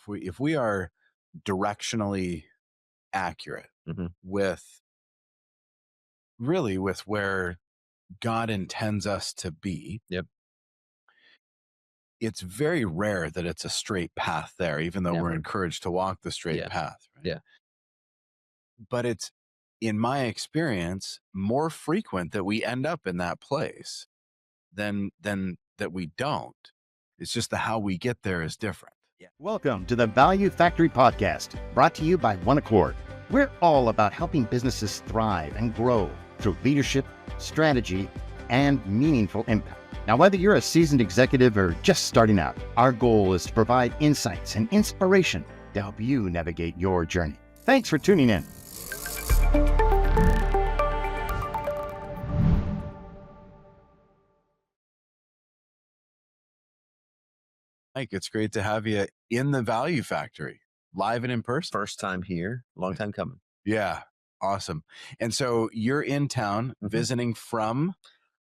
If we are directionally accurate Hmm. with with where God intends us to be, Yep. it's very rare that it's a straight path there, even though we're Never. encouraged to walk the straight Yeah. path, right? Yeah. But it's, in my experience, more frequent that we end up in that place than that we don't. It's just the how we get there is different. Yeah. Welcome to the Value Factory Podcast, brought to you by One Accord. We're all about helping businesses thrive and grow through leadership, strategy, and meaningful impact. Now, whether you're a seasoned executive or just starting out, our goal is to provide insights and inspiration to help you navigate your journey. Thanks for tuning in. Mike, it's great to have you in the Value Factory, live and in person. First time here, long time coming. Yeah, awesome. And so you're in town visiting from?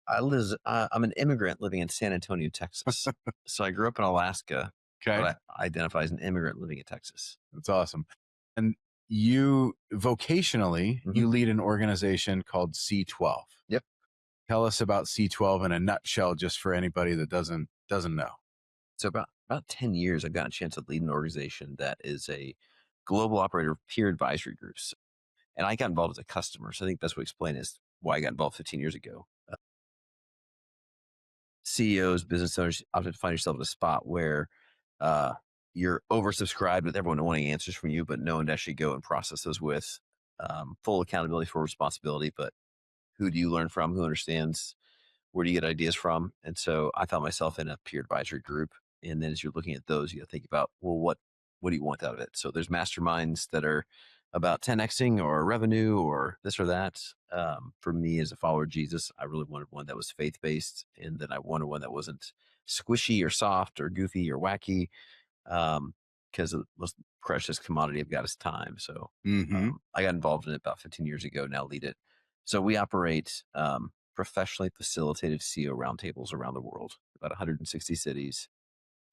I'm an immigrant living in San Antonio, Texas. So I grew up in Alaska, Okay, but I identify as an immigrant living in Texas. that's awesome. And you vocationally, you lead an organization called C12. Yep. Tell us about C12 in a nutshell, just for anybody that doesn't know. So about 10 years, I've gotten a chance to lead an organization that is a global operator of peer advisory groups. And I got involved as a customer. So I think best way to explain is why I got involved 15 years ago. CEOs, business owners often find yourself in a spot where you're oversubscribed with everyone wanting answers from you, but no one to actually go and process those with. Full accountability for responsibility, but who do you learn from? Who understands? Where do you get ideas from? And so I found myself in a peer advisory group. And then as you're looking at those, you got to think about, well, what do you want out of it? So there's masterminds that are about 10xing or revenue or this or that. For me as a follower of Jesus, I really wanted one that was faith-based, and then I wanted one that wasn't squishy or soft or goofy or wacky, because the most precious commodity I've got is time. So I got involved in it about 15 years ago, now lead it. So we operate professionally facilitated CEO roundtables around the world, about 160 cities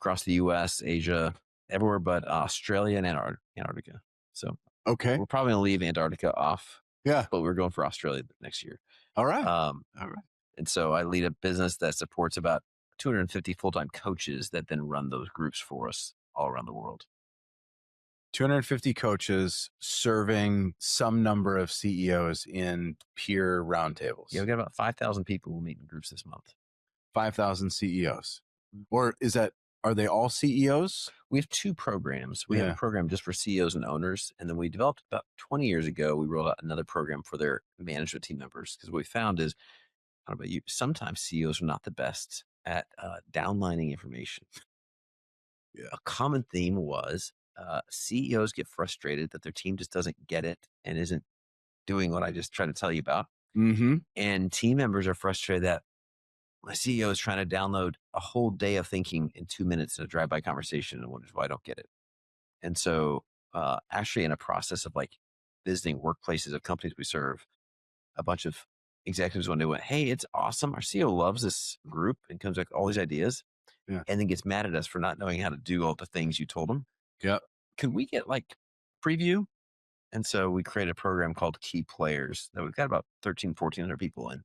across the US, Asia, everywhere but Australia and Antarctica. So Okay. we're probably going to leave Antarctica off, Yeah. but we're going for Australia next year. All right. All right. And so I lead a business that supports about 250 full-time coaches that then run those groups for us all around the world. 250 coaches serving some number of CEOs in peer roundtables. Yeah, we got about 5,000 people who meet in groups this month. 5,000 CEOs. Or are they all CEOs? We have two programs. We have a program just for CEOs and owners. And then we developed about 20 years ago, we rolled out another program for their management team members. Because what we found is, I don't know about you, sometimes CEOs are not the best at downlining information. Yeah. A common theme was CEOs get frustrated that their team just doesn't get it and isn't doing what I just tried to tell you about. And team members are frustrated that my CEO is trying to download a whole day of thinking in 2 minutes in a drive-by conversation and wonders why I don't get it. And so actually in a process of like visiting workplaces of companies we serve, a bunch of executives one day went, hey, it's awesome. Our CEO loves this group and comes back with all these ideas and then gets mad at us for not knowing how to do all the things you told him. Yep. Could we get like preview? And so we created a program called Key Players that we've got about 1,400 people in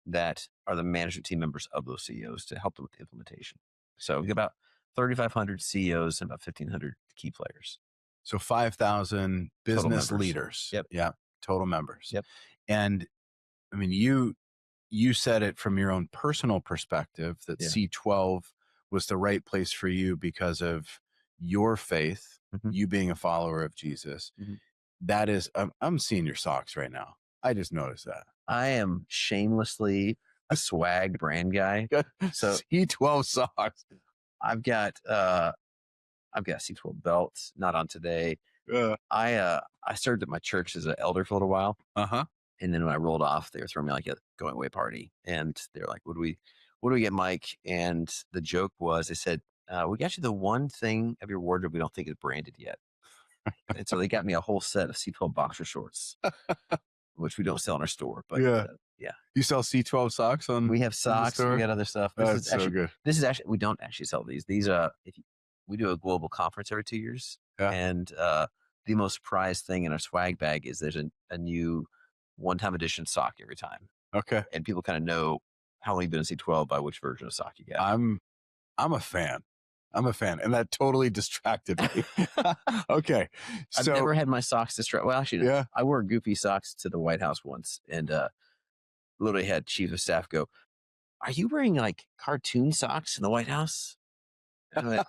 that are the management team members of those CEOs to help them with the implementation. So we got about 3,500 CEOs and about 1,500 key players. So 5,000 business members. leaders. Yep. Yeah. Total members. Yep. And I mean, you said it from your own personal perspective that C12 was the right place for you because of your faith, you being a follower of Jesus. That is, I'm seeing your socks right now. I just noticed that. I am shamelessly a swag brand guy. So C12 socks. I've got C12 belts, not on today. I served at my church as an elder for a little while. And then when I rolled off, they were throwing me like a going away party. And they're like, what do we get, Mike? And the joke was, they said, we got you the one thing of your wardrobe we don't think is branded yet. And so they got me a whole set of C12 boxer shorts, which we don't sell in our store. But you sell C12 socks on? We have socks. We got other stuff. That's so good. This is actually, we don't actually sell these. These we do a global conference every 2 years. Yeah. And the most prized thing in our swag bag is there's a new one-time edition sock every time. Okay. And people kind of know how long you've been in C12 by which version of sock you get. I'm a fan. I'm a fan. And that totally distracted me. Okay. I've So never had my socks distracted. Well, actually, yeah. I wore goofy socks to the White House once and literally had chief of staff go, "Are you wearing like cartoon socks in the White House?" And I went,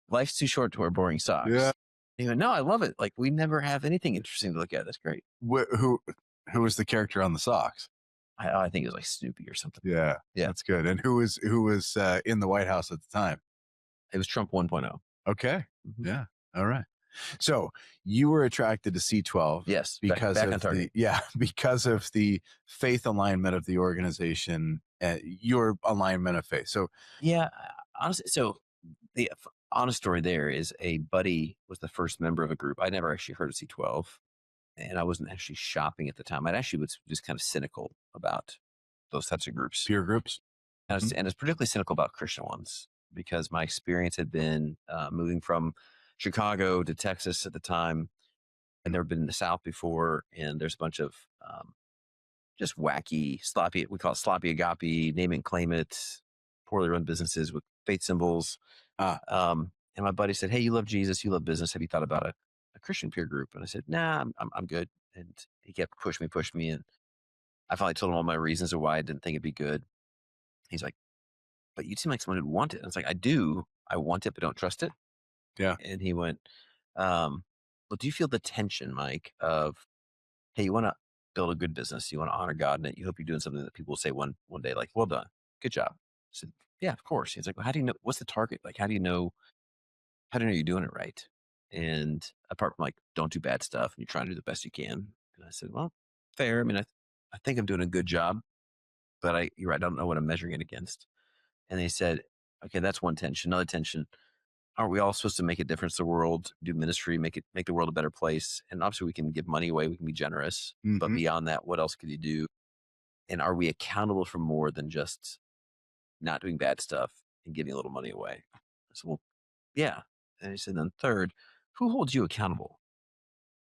"Life's too short to wear boring socks." Yeah. He went, "No, I love it. Like we never have anything interesting to look at. That's great." Who was the character on the socks? I think it was like Snoopy or something. Yeah. Yeah. That's good. And who was in the White House at the time? It was Trump 1.0. Okay. Mhm. Yeah. All right. So you were attracted to C12. Yes. Because back of on target. because of the faith alignment of the organization, your alignment of faith. So Yeah. Honestly, so the honest story there is a buddy was the first member of a group. I never actually heard of C12 and I wasn't actually shopping at the time. I actually was just kind of cynical about those types of groups. peer groups. And I was particularly cynical about Christian ones because my experience had been moving from Chicago to Texas at the time. I'd never been in the South before. And there's a bunch of just wacky, sloppy, we call it sloppy agape, name it and claim it, poorly run businesses with faith symbols. And my buddy said, "Hey, you love Jesus, you love business. Have you thought about a Christian peer group?" And I said, "Nah, I'm good." And he kept pushing me. And I finally told him all my reasons of why I didn't think it'd be good. He's like, "But you seem like someone who'd want it." And I was like, "I do. I want it, but don't trust it." Yeah. And he went, "Well, do you feel the tension, Mike, of, hey, you want to build a good business, you want to honor God in it, you hope you're doing something that people will say one day, like, well done, good job." I said, "Yeah, of course." He's like, "Well, how do you know? What's the target? Like, how do you know you're doing it right?" And apart from like, don't do bad stuff and you're trying to do the best you can. And I said, "Well, fair. I mean, I think I'm doing a good job, but you're right. I don't know what I'm measuring it against." And they said, "Okay, that's one tension. Another tension. Aren't we all supposed to make a difference in the world, do ministry, make the world a better place? And obviously we can give money away. We can be generous, but Mhm. beyond that, what else could you do? And are we accountable for more than just not doing bad stuff and giving a little money away?" I said, "Well, yeah." And he said, "Then third, who holds you accountable?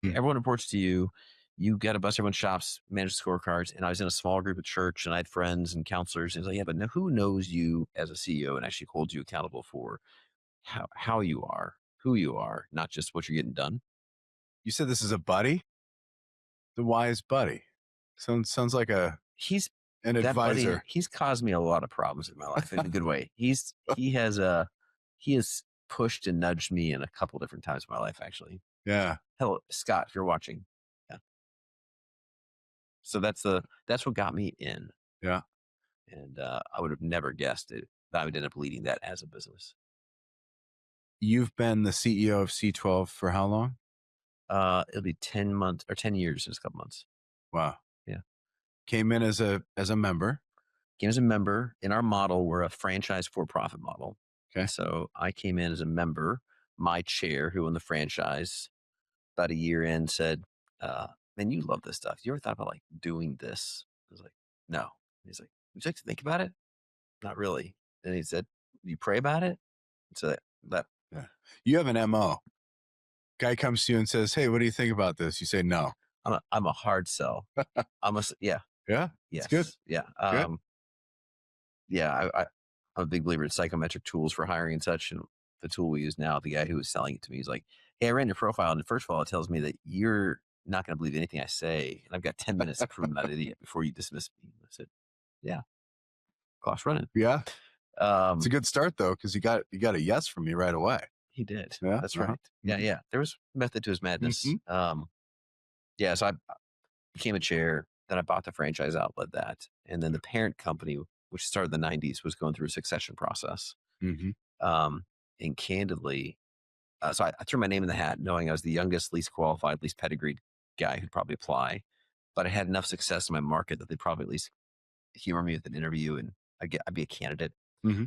Mm. Everyone reports to you. You got to bust everyone's shops, manage scorecards." And I was in a small group at church and I had friends and counselors. And he's like, "Yeah, but who knows you as a CEO and actually holds you accountable for how you are, who you are, not just what you're getting done?" You said this is a buddy? The wise buddy. Sounds like He's an that buddy. advisor. He's caused me a lot of problems in my life in a good way. He has pushed and nudged me in a couple different times in my life, actually. Yeah. Hello, Scott, if you're watching. Yeah. So that's what got me in. Yeah. And I would have never guessed it. That I would end up leading that as a business. You've been the CEO of C12 for how long? It'll be 10 months or 10 years in a couple months. Wow. Yeah. Came in as a member. Came as a member. In our model, we're a franchise for-profit model. Okay. So I came in as a member. My chair, who owned the franchise, about a year in, said, "Man, you love this stuff. You ever thought about like doing this?" I was like, "No." He's like, "Would you like to think about it?" "Not really." And he said, "You pray about it?" So that Yeah. You have an MO. Guy comes to you and says, "Hey, what do you think about this?" You say no. I'm a hard sell. Yeah. Yeah. Yes. It's good. Yeah. Good. Yeah. I'm a big believer in psychometric tools for hiring and such. And the tool we use now, the guy who was selling it to me, he's like, "Hey, I ran your profile. And first of all, it tells me that you're not going to believe anything I say. And I've got 10 minutes to prove I'm not an idiot before you dismiss me." I said, "Yeah, clock's running." Yeah. It's a good start though, because you got a yes from me right away. He did. Yeah. That's Uh-huh. right. Yeah. Yeah. There was method to his madness. Yeah. So I became a chair. Then I bought the franchise outlet that. And then the parent company, which started in the 90s, was going through a succession process. Mm-hmm. And candidly, so I threw my name in the hat knowing I was the youngest, least qualified, least pedigreed guy who'd probably apply. But I had enough success in my market that they'd probably at least humor me with an interview and I'd be a candidate. Mm-hmm.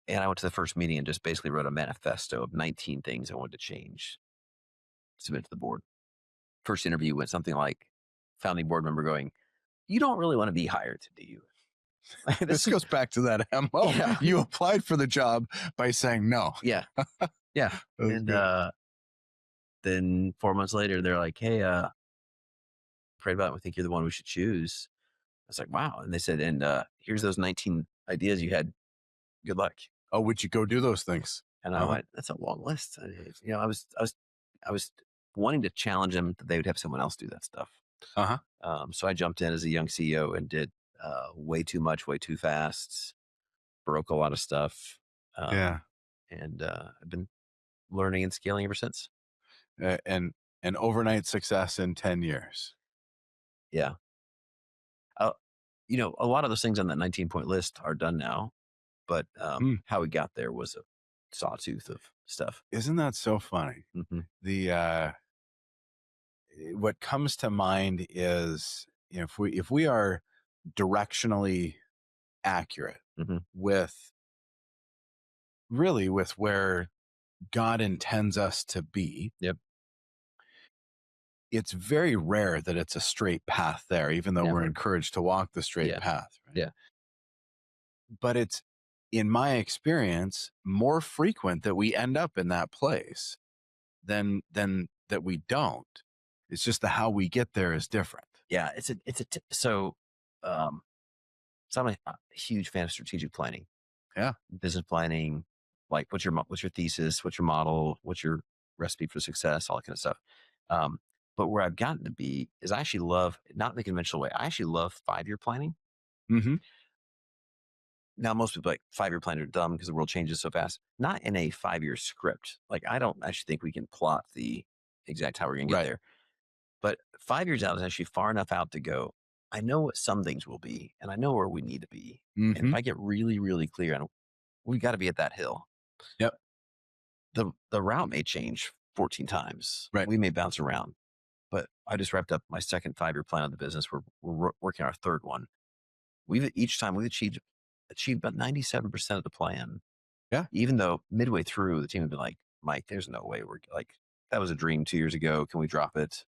And I went to the first meeting and just basically wrote a manifesto of 19 things I wanted to change, submit to the board. First interview went something like founding board member going, "You don't really want to be hired, do you?" This goes back to that MO. Yeah. You applied for the job by saying no. Yeah. Yeah. That's And good. then 4 months later, they're like, "Hey, prayed about it. We think you're the one we should choose." I was like, "Wow." And they said, "And here's those 19 ideas you had. Good luck." Oh, would you go do those things? And I Uh-huh. went, "That's a long list." I was wanting to challenge them that they would have someone else do that stuff. Uh-huh. So I jumped in as a young CEO and did way too much, way too fast, broke a lot of stuff, Yeah. and I've been learning and scaling ever since. And an overnight success in 10 years. Yeah. Uh, a lot of those things on that 19-point list are done now, but Hmm. how we got there was a sawtooth of stuff. Isn't that so funny? Hmm. The what comes to mind is, if we are directionally accurate Hmm. with with where God intends us to be, Yep. it's very rare that it's a straight path there, even though we're Never. encouraged to walk the straight Yeah. path, right? Yeah. But it's, in my experience, more frequent that we end up in that place than that we don't. It's just the how we get there is different. Yeah. Um, so I'm a huge fan of strategic planning, Yeah. business planning, like what's your thesis, what's your model, what's your recipe for success, all that kind of stuff. Um, but where I've gotten to be is I actually love, not in the conventional way, I actually love 5-year planning. Mm-hmm. Now, most people like 5-year plan are dumb because the world changes so fast. Not in a 5-year script. Like, I don't actually think we can plot the exact how we're going to get Right. there. But 5 years out is actually far enough out to go, I know what some things will be, and I know where we need to be. And Mm-hmm. if I get really, really clear on we got to be at that hill, Yep. the route may change 14 times. Right. We may bounce around. But I just wrapped up my second 5-year plan of the business. We're working our third one. Each time we've achieved about 97% of the plan. Yeah. Even though midway through the team had been like, Mike, there's no way we're like, that was a dream 2 years ago. Can we drop it?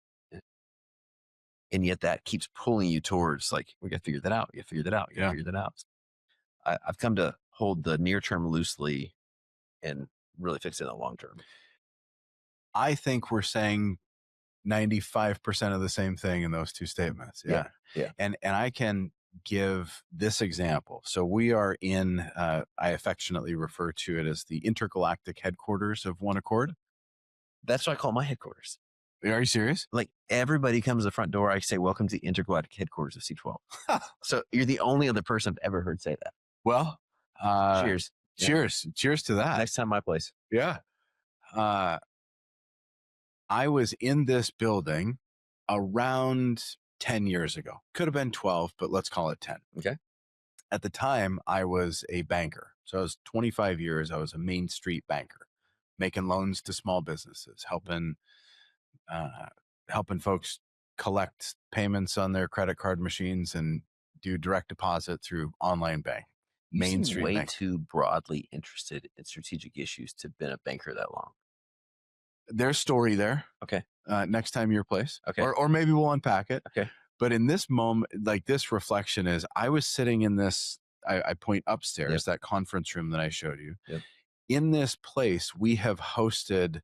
And yet that keeps pulling you towards like, we got to figure that out. You got to figure that out. You got to Yeah. figure that out. I've come to hold the near term loosely and really fix it in the long term. I think we're saying 95% of the same thing in those two statements. Yeah. Yeah. And I can give this example. So we are in, I affectionately refer to it as the intergalactic headquarters of One Accord. That's what I call my headquarters. Are you serious? Like everybody comes to the front door. I say, welcome to the intergalactic headquarters of C12. So you're the only other person I've ever heard say that. Well, Cheers. Cheers. Yeah. Cheers to that. Next time, my place. Yeah. I was in this building around 10 years ago. Could have been 12, but let's call it 10. Okay. At the time, I was a banker. So I was 25 years. I was a Main Street banker, making loans to small businesses, helping folks collect payments on their credit card machines and do direct deposit through online bank. Main Street way bank. Too broadly interested in strategic issues to have been a banker that long. There's story there. Okay. Next time your place. Okay. Or maybe we'll unpack it. Okay. But in this moment, like this reflection is, I was sitting in this, I point upstairs, that conference room that I showed you. Yep. In this place, we have hosted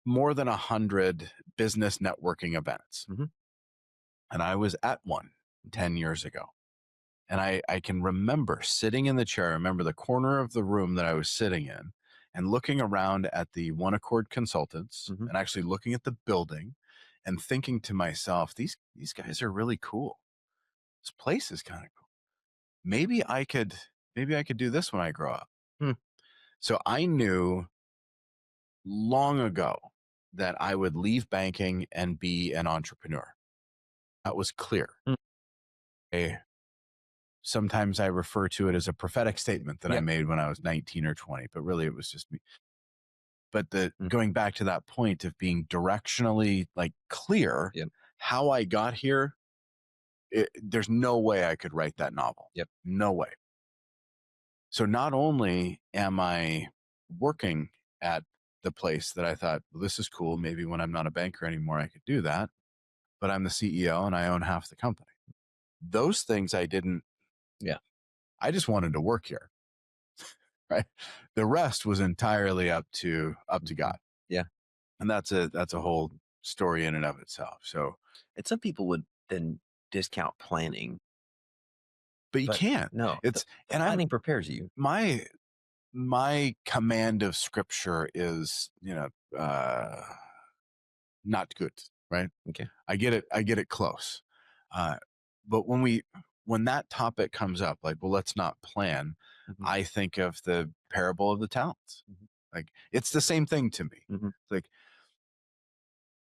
more than 100 business networking events. Mm-hmm. And I was at one 10 years ago. And I can remember sitting in the chair, I remember the corner of the room that I was sitting in and looking around at the One Accord consultants and actually looking at the building and thinking to myself, these guys are really cool. This place is kind of cool. Maybe I could do this when I grow up. So I knew long ago that I would leave banking and be an entrepreneur. That was clear. Sometimes I refer to it as a prophetic statement that I made when I was 19 or 20, but really it was just me. But going back to that point of being directionally like clear, how I got here, there's no way I could write that novel. No way. So not only am I working at the place that I thought, well, this is cool, maybe when I'm not a banker anymore, I could do that, but I'm the CEO and I own half the company. Those things I didn't. I just wanted to work here. right? The rest was entirely up to God. Yeah. And that's a whole story in and of itself. So, and some people would then discount planning, but you but can't. no, It's and planning prepares you. my command of scripture is, not good, right? Okay. I get it close. But when that topic comes up, like, well, let's not plan, I think of the parable of the talents. Like, it's the same thing to me. Like,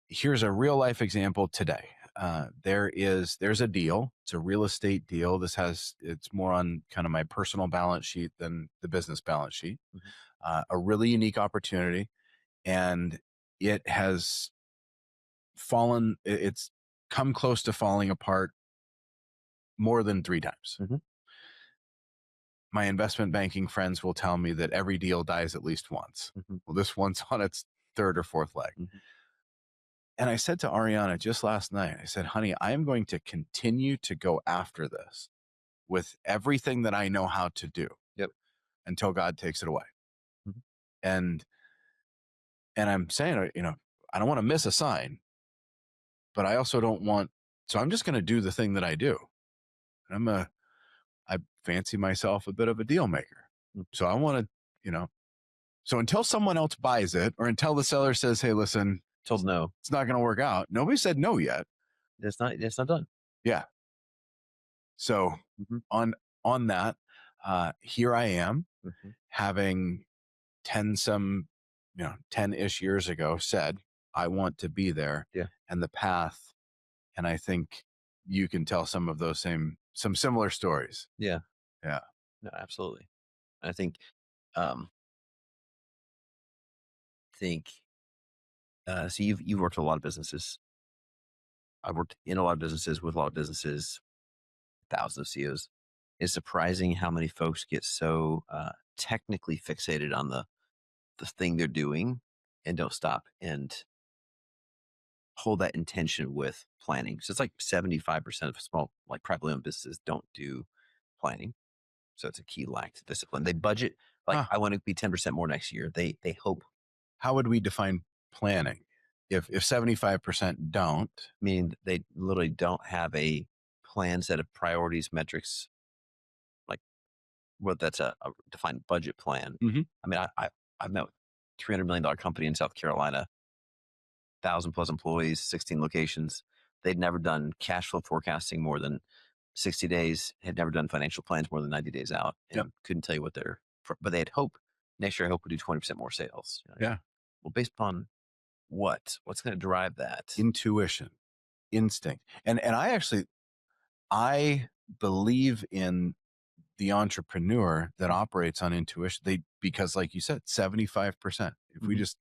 here's a real life example today. There's a deal. It's a real estate deal. It's more on kind of my personal balance sheet than the business balance sheet. A really unique opportunity, and it has it's come close to falling apart more than 3 times. My investment banking friends will tell me that every deal dies at least once. Well, this one's on its 3rd or 4th leg. And I said to Ariana just last night, I said, honey, I am going to continue to go after this with everything that I know how to do. Yep. Until God takes it away. And I'm saying, I don't want to miss a sign, but I also don't want, so I'm just going to do the thing that I do. And I fancy myself a bit of a deal maker. So I want to, so until someone else buys it, or until the seller says, hey, listen, Told no, it's not going to work out. Nobody said no yet. It's not done. Yeah. So on that, here I am having 10-ish years ago said, I want to be there. Yeah. And the path. And I think you can tell some of those some similar stories. Yeah. Yeah. No, absolutely. I think, so you've worked with a lot of businesses. I've worked in a lot of businesses, with a lot of businesses, thousands of CEOs. It's surprising how many folks get so technically fixated on the thing they're doing and don't stop and hold that intention with planning. So it's like 75% of small, like privately owned businesses don't do planning. So it's a key lack to discipline. They budget like, I want to be 10% more next year. They hope. How would we define planning? If 75% don't, Meaning they literally don't have a plan set of priorities, metrics, like what that's a defined budget plan. I mean, I've met a $300 million company in South Carolina, 1,000+ employees, 16 locations. They'd never done cash flow forecasting more than 60 days, had never done financial plans more than 90 days out, and couldn't tell you what but they had hope. Next year, I hope we do 20% more sales. Yeah. Well, based upon what? What's going to drive that? Intuition, instinct. And I believe in the entrepreneur that operates on intuition. Because like you said, 75%. If we just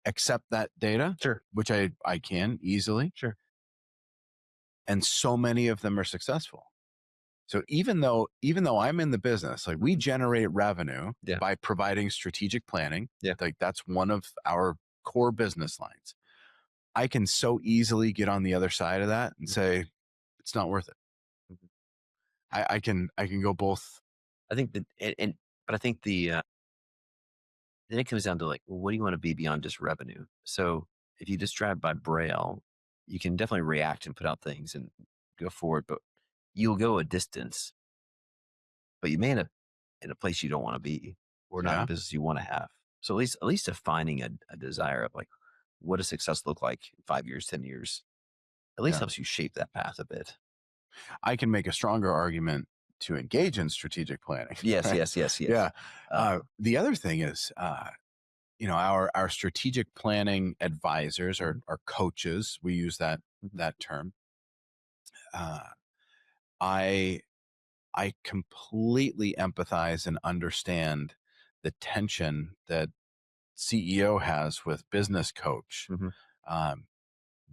accept that data, sure, which I can easily, sure, and so many of them are successful. So even though I'm in the business, like, we generate revenue by providing strategic planning. Yeah. Like, that's one of our core business lines. I can so easily get on the other side of that and say, it's not worth it. I can go both. I think that, but I think then it comes down to, like, well, what do you want to be beyond just revenue? So if you just drive by Braille, you can definitely react and put out things and go forward, but you'll go a distance, but you may end up in a place you don't want to be, or not in a business you want to have. So at least defining a desire of, like, what does success look like in 5 years, 10 years, at least helps you shape that path a bit. I can make a stronger argument to engage in strategic planning. Yes, right? yes. Yeah. The other thing is, our strategic planning advisors or coaches, we use that term. I completely empathize and understand the tension that CEO has with business coach.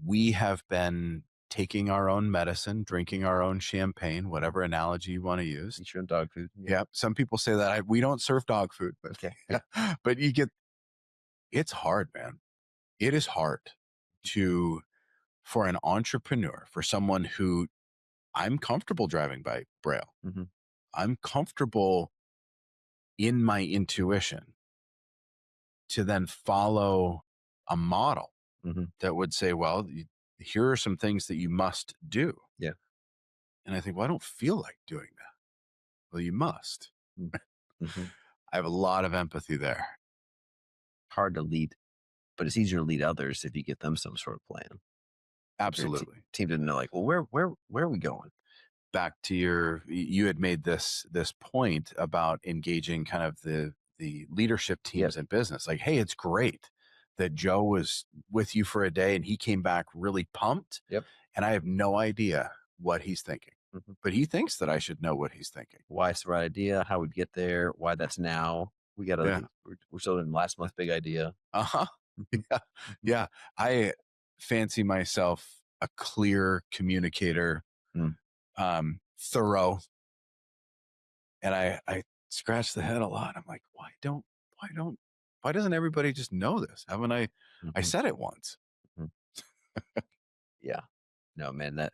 We have been taking our own medicine, drinking our own champagne, whatever analogy you want to use. Eat your own dog food. Yeah. Some people say that we don't serve dog food, but Okay. but it's hard, man. It is hard for an entrepreneur, for someone who, I'm comfortable driving by Braille. I'm comfortable in my intuition to then follow a model that would say, well, here are some things that you must do. Yeah. And I think, well, I don't feel like doing that. Well, you must. I have a lot of empathy there. Hard to lead, but it's easier to lead others if you give them some sort of plan. Absolutely. Team didn't know, like, well, where are we going? Back to you had made this point about engaging kind of the leadership teams in business. Like, hey, it's great that Joe was with you for a day and he came back really pumped. Yep. And I have no idea what he's thinking, but he thinks that I should know what he's thinking. Why it's the right idea, how we'd get there, why that's now. We got to, we're still in last month's big idea. Yeah. I fancy myself a clear communicator, thorough. And I scratch the head a lot. I'm like, why doesn't everybody just know this? Haven't I said it once? Yeah. No, man, that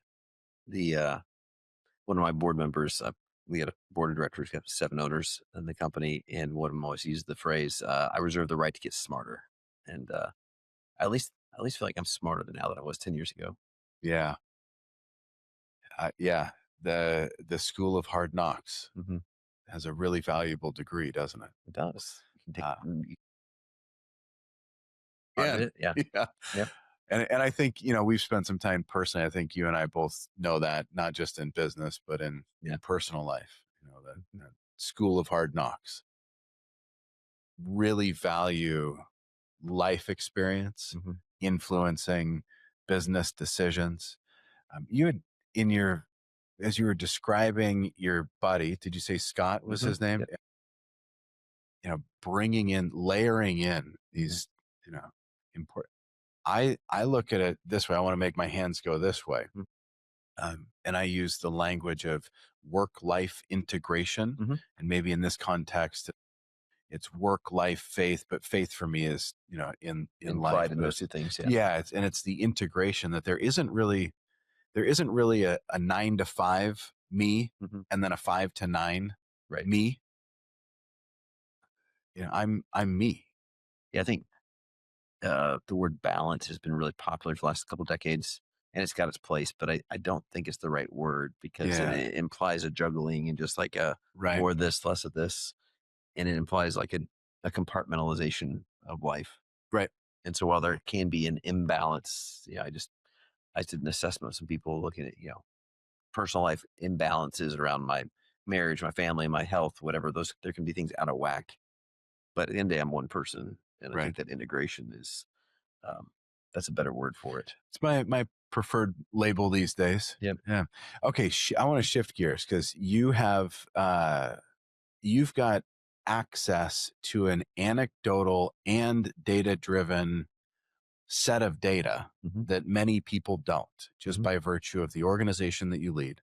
one of my board members, we had a board of directors, got 7 owners in the company. And one of them always used the phrase, I reserve the right to get smarter. And, I at least feel like I'm smarter than now than I was 10 years ago. Yeah. Yeah. The School of Hard Knocks has a really valuable degree, doesn't it? It does. Yeah. And I think, we've spent some time personally. I think you and I both know that, not just in business, but in personal life, the School of Hard Knocks. Really value life experience influencing business decisions. You had as you were describing your buddy, did you say Scott was his name? Yep. Layering in these, important. I look at it this way. I want to make my hands go this way. And I use the language of work-life integration. And maybe in this context, it's work-life faith, but faith for me is, in life. In those two things. Yeah. It's the integration that there isn't really a 9 to 5 me and then a 5 to 9 me. I'm me. Yeah. I think the word balance has been really popular for the last couple of decades, and it's got its place, but I don't think it's the right word because it implies a juggling and just like more of this, less of this. And it implies like a compartmentalization of life. Right. And so while there can be an imbalance, I did an assessment of some people looking at, personal life imbalances around my marriage, my family, my health, whatever there can be things out of whack. But at the end of the day, I'm one person. And I think that integration is, that's a better word for it. It's my preferred label these days. Yep. Yeah. Okay. I want to shift gears because you've got access to an anecdotal and data-driven set of data that many people don't, just by virtue of the organization that you lead.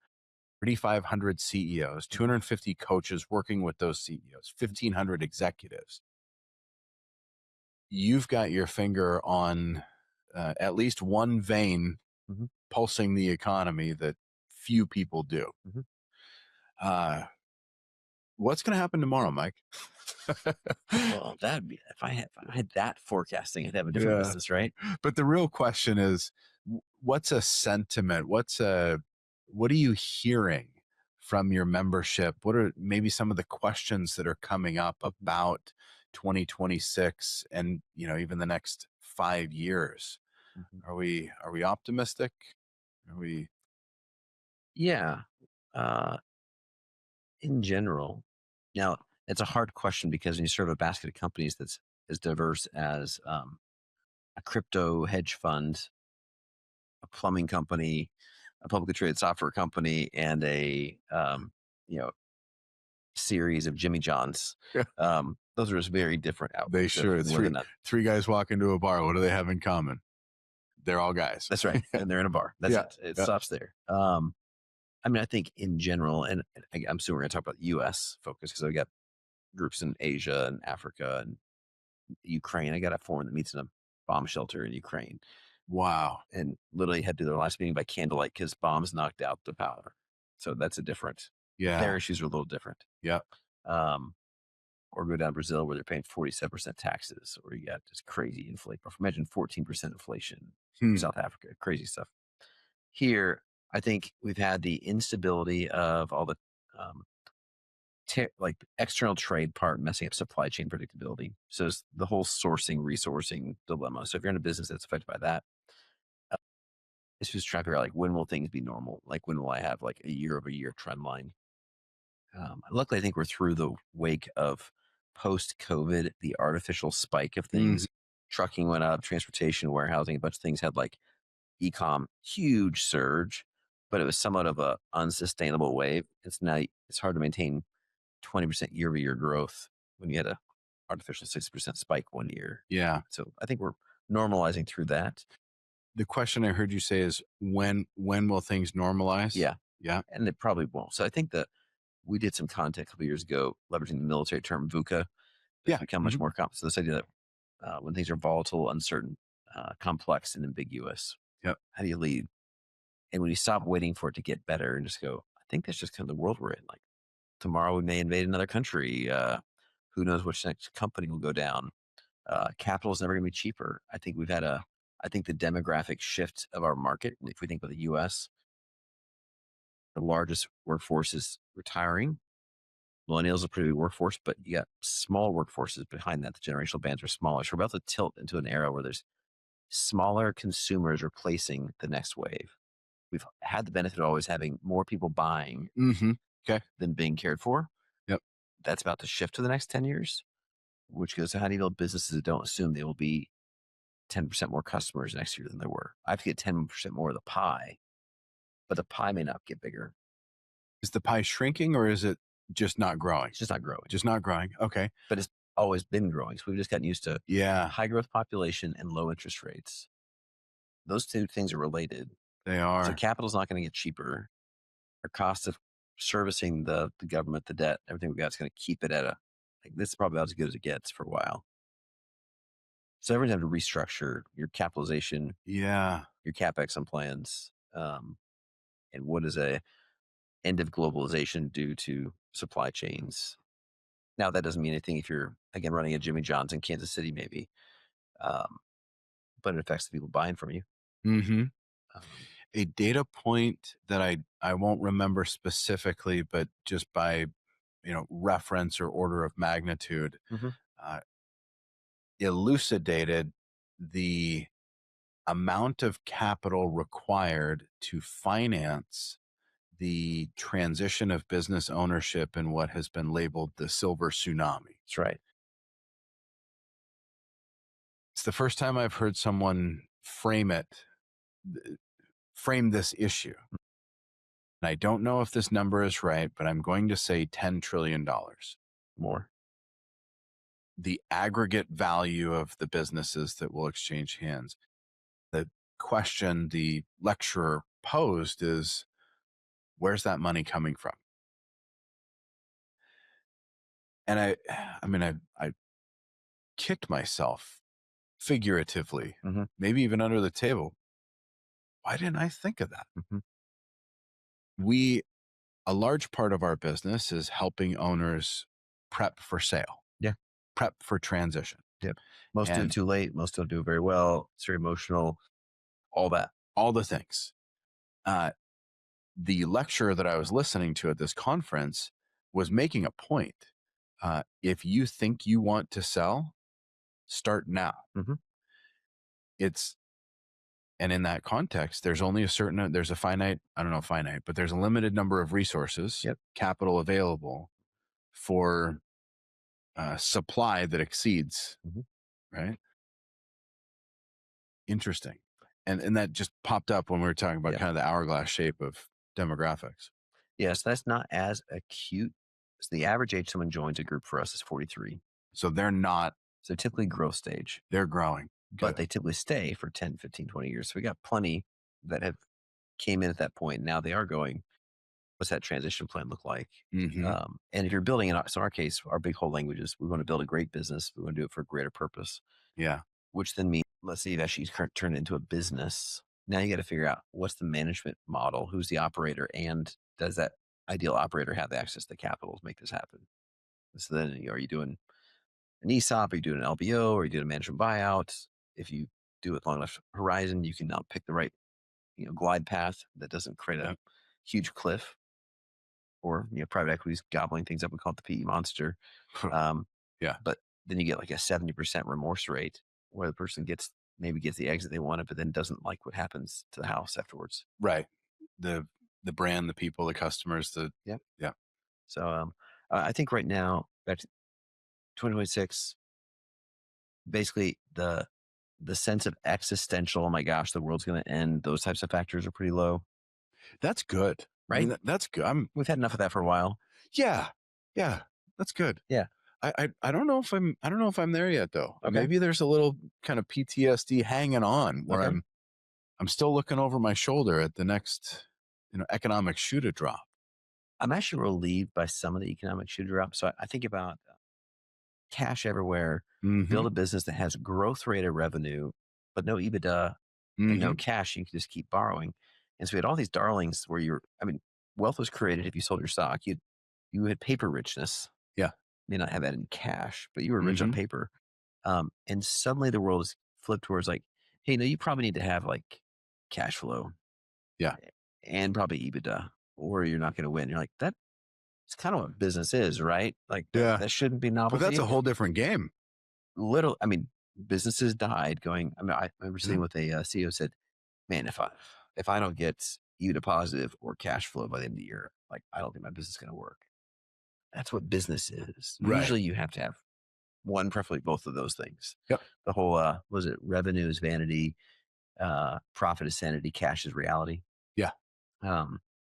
3,500 CEOs, 250 coaches working with those CEOs, 1,500 executives. You've got your finger on at least one vein pulsing the economy that few people do. What's going to happen tomorrow, Mike? Well, that'd be if I had that forecasting, I'd have a different business, right? But the real question is, what's a sentiment? What are you hearing from your membership? What are maybe some of the questions that are coming up about 2026 and even the next 5 years? Are we optimistic? Are we? Yeah. In general. Now, it's a hard question because when you serve a basket of companies that's as diverse as a crypto hedge fund, a plumbing company, a publicly traded software company, and a series of Jimmy Johns. Those are just very different outlooks. They sure. Three guys walk into a bar. What do they have in common? They're all guys. That's right. And they're in a bar. That's it. It stops there. I think in general, and I'm assuming we're going to talk about U.S. focus because I've got groups in Asia and Africa and Ukraine. I got a foreign that meets in a bomb shelter in Ukraine. Wow. And literally had to do their last meeting by candlelight because bombs knocked out the power. So that's a different, their issues are a little different. Yeah. or go down to Brazil where they're paying 47% taxes, or you got just crazy inflation. Imagine 14% inflation. Hmm. South Africa, crazy stuff. Here, I think we've had the instability of all the um, like external trade part messing up supply chain predictability. So it's the whole sourcing, resourcing dilemma. So if you're in a business that's affected by that, uh, it's just trying to figure out like when will things be normal? Like when will I have like a year over year trend line? Luckily, I think we're through the wake of post COVID, the artificial spike of Mhm. things. Trucking went up, transportation, warehousing, a bunch of things had like e-com huge surge, but it was somewhat of a unsustainable wave. It's hard to maintain 20% year over year growth when you had a artificial 60% spike one year. Yeah. So I think we're normalizing through that. The question I heard you say is when will things normalize? Yeah. Yeah. And it probably won't. So I think that we did some content a couple years ago leveraging the military term VUCA. It's Yeah. become much more common. So this idea that when things are volatile, uncertain, complex, and ambiguous, Yep. how do you lead? And when you stop waiting for it to get better and just go, I think that's just kind of the world we're in. Like tomorrow we may invade another country. Who knows which next company will go down? Capital is never going to be cheaper. I think the demographic shift of our market, if we think about the US, the largest workforce is retiring. Millennials are a pretty big workforce, but you got small workforces behind that. The generational bands are smaller. So we're about to tilt into an era where there's smaller consumers replacing the next wave. We've had the benefit of always having more people buying Mm-hmm. Okay. than being cared for. Yep. That's about to shift to the next 10 years, which goes to how do you build businesses that don't assume they will be 10% more customers next year than they were. I have to get 10% more of the pie, but the pie may not get bigger. Is the pie shrinking or is it just not growing? It's just not growing. Just not growing. Okay. But it's always been growing. So we've just gotten used to Yeah, high growth population and low interest rates. Those two things are related. they So are. capital's not going to get cheaper. Our cost of servicing the government, the debt, everything we got is going to keep it at a like this is probably about as good as it gets for a while. So everyone's having to restructure your capitalization, Yeah. your capex and plans, and what is a end of globalization due to supply chains. Now that doesn't mean anything if you're again running a Jimmy John's in Kansas City, maybe, um, but it affects the people buying from you. Mm-hmm. Um, A data point that I won't remember specifically, but just by reference or order of magnitude, mhm. uh, elucidated the amount of capital required to finance the transition of business ownership in what has been labeled the silver tsunami. That's right. It's the first time I've heard someone frame this issue. And I don't know if this number is right, but I'm going to say $10 trillion. More. The aggregate value of the businesses that will exchange hands. The question the lecturer posed is, where's that money coming from? And I kicked myself figuratively, Mhm. maybe even under the table. Why didn't I think of that? Mhm. A large part of our business is helping owners prep for sale, Yeah. prep for transition. Yep. Most do it And too late. Most don't do it very well. It's very emotional. All that. all the things. Uh, the lecturer that I was listening to at this conference was making a point. If you think you want to sell, start now. Mhm. It's And in that context, there's only there's a finite, I don't know, finite, but there's a limited number of resources, Yep. capital available for supply that exceeds, Mhm. right? Interesting. And that just popped up when we were talking about Yeah. kind of the hourglass shape of demographics. Yes, that's not as acute. So the average age someone joins a group for us is 43. So they're not, So typically growth stage, they're growing. but Good. they typically stay for 10, 15, 20 years. So we got plenty that have came in at that point. Now they are going, what's that transition plan look like? Mm-hmm. And if you're building so in our case, our big whole language is we want to build a great business. We want to do it for a greater purpose, Yeah. which then means, let's say you've actually turned it into a business. Now you got to figure out what's the management model, who's the operator, and does that ideal operator have the access to capital to make this happen? So then, are you doing an ESOP? Are you doing an LBO? Or are you doing a management buyout? If you do it long enough horizon, you can now pick the right, glide path that doesn't create a Yep. huge cliff, or, private equity's gobbling things up. We call it the PE monster. Um, Yeah. but then you get like a 70% remorse rate where the person maybe gets the exit they wanted, but then doesn't like what happens to the house afterwards. Right. The brand, the people, the customers, Yeah. yeah. So I think right now, back to 2026, basically the sense of existential, oh my gosh, the world's going to end, those types of factors are pretty low, That's good. I right? mean, that's good. We've had enough of that for a while. Yeah. Yeah. That's good. Yeah. I don't know if I'm there yet though. Okay. Maybe there's a little kind of PTSD hanging on where Okay. I'm still looking over my shoulder at the next, economic shoe to drop. I'm actually relieved by some of the economic shoe drop. So I think about cash everywhere, build a business that has growth rate of revenue, but no EBITDA and no cash. You can just keep borrowing. And so we had all these darlings where wealth was created if you sold your stock. You had paper richness. Yeah. May not have that in cash, but you were rich on paper. And suddenly the world is flipped towards like, hey, no, you probably need to have like cash flow. Yeah. And probably EBITDA, or you're not going to win. You're like, that's kind of what business is, right? Like, Yeah. that shouldn't be novel. But that's a whole different game. Literally, businesses died going. I remember sitting with a CEO said, man, if I don't get EBITDA positive or cash flow by the end of the year, like, I don't think my business is going to work. That's what business is. Right. Usually you have to have one, preferably both of those things. Yep. The whole, was it revenue is vanity, profit is sanity, cash is reality. Yeah.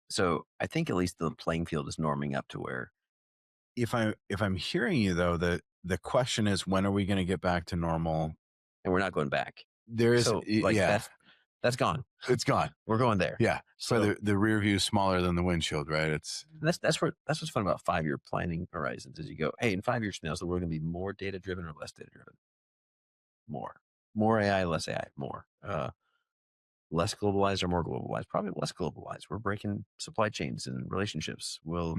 So I think at least the playing field is norming up to where, If I'm hearing you though, the question is, when are we going to get back to normal? and we're not going back. There is, So like, yeah, that's gone. it's gone. We're going there. Yeah. So So the rear view is smaller than the windshield, right? It's that's what's fun about 5-year planning horizons is you go, hey, in 5 years from now, is the world going to be more data driven or less data driven? More AI, less AI, more. Less globalized or more globalized? Probably less globalized. We're breaking supply chains and relationships. What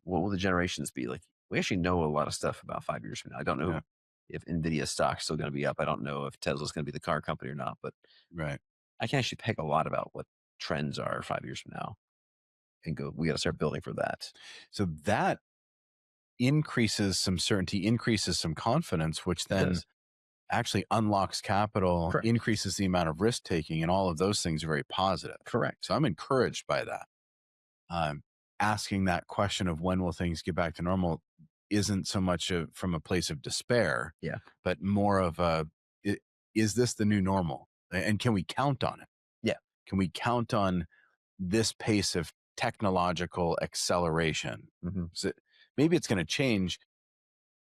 will the generations be like? We actually know a lot of stuff about 5 years from now. I don't know if NVIDIA stock's still going to be up. I don't know if Tesla's going to be the car company or not, but right. I can actually peg a lot about what trends are 5 years from now and go, we got to start building for that. So that increases some certainty, increases some confidence, which then actually unlocks capital, Correct. increases the amount of risk taking, and all of those things are very positive. Correct. So I'm encouraged by that. Asking that question of when will things get back to normal isn't so much from a place of despair, but more of is this the new normal? And can we count on it? Yeah. Can we count on this pace of technological acceleration? So maybe it's going to change.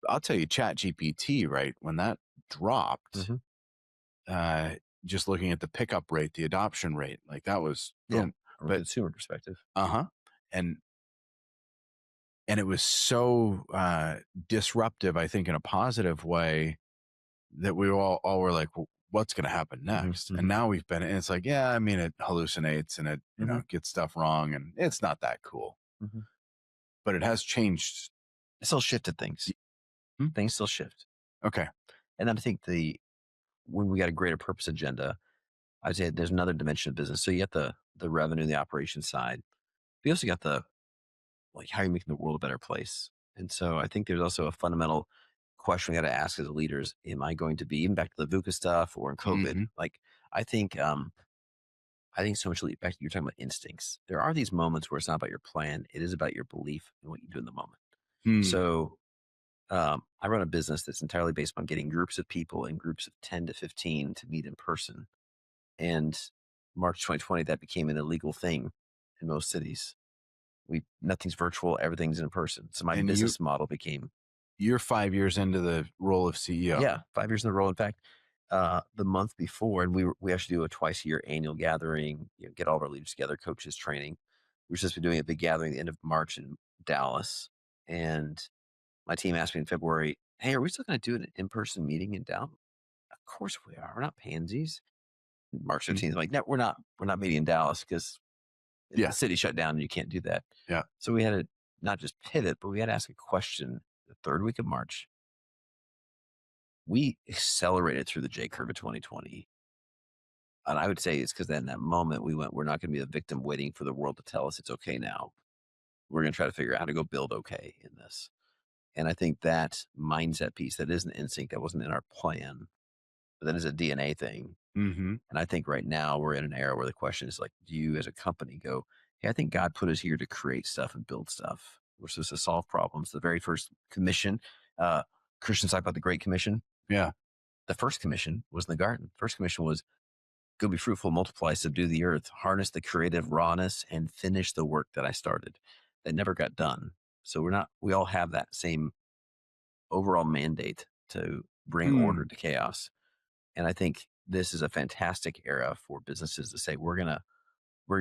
I'll tell you, Chat GPT, right? When that dropped, just looking at the pickup rate, the adoption rate, like that was from a consumer perspective. And it was so disruptive, I think, in a positive way, that we all were like, well, what's going to happen next? And now we've been, and it's like, yeah, I mean, it hallucinates and it, gets stuff wrong, and it's not that cool, but it has changed. It still shifted things. Things still shift. Okay. And then I think when we got a greater purpose agenda, I'd say there's another dimension of business. So you got the revenue, the operations side. We also got like, how are you making the world a better place? And so I think there's also a fundamental question we got to ask as leaders. Am I going to be, even back to the VUCA stuff or in COVID? Like, I think so much back to, you're talking about instincts. There are these moments where it's not about your plan. It is about your belief in what you do in the moment. So I run a business that's entirely based on getting groups of people in groups of 10 to 15 to meet in person. And March 2020, that became an illegal thing in most cities. Nothing's virtual, everything's in person. So my business model became. You're 5 years into the role of CEO. Yeah, 5 years in the role. In fact, the month before, and we actually do a twice a year annual gathering, get all of our leaders together, coaches, training. We're supposed to be doing a big gathering at the end of March in Dallas. And my team asked me in February, hey, are we still going to do an in-person meeting in Dallas? Of course we are. We're not pansies. March 15th, I'm like, no, we're not meeting in Dallas because the city shut down and you can't do that. Yeah. So we had not just pivot, but we had to ask a question. The third week of March, we accelerated through the J curve of 2020. And I would say it's because in that moment we went, we're not going to be a victim waiting for the world to tell us it's okay now. We're going to try to figure out how to go build okay in this. And I think that mindset piece, that is an instinct that wasn't in our plan, but that is a DNA thing. Mm-hmm. And I think right now we're in an era where the question is like, do you as a company go, hey, I think God put us here to create stuff and build stuff. We're supposed to solve problems. The very first commission, Christians talk about the Great Commission. Yeah. The first commission was in the garden. First commission was go be fruitful, multiply, subdue the earth, harness the creative rawness, and finish the work that I started. That never got done. So we all have that same overall mandate to bring order to chaos. And I think this is a fantastic era for businesses to say, we're gonna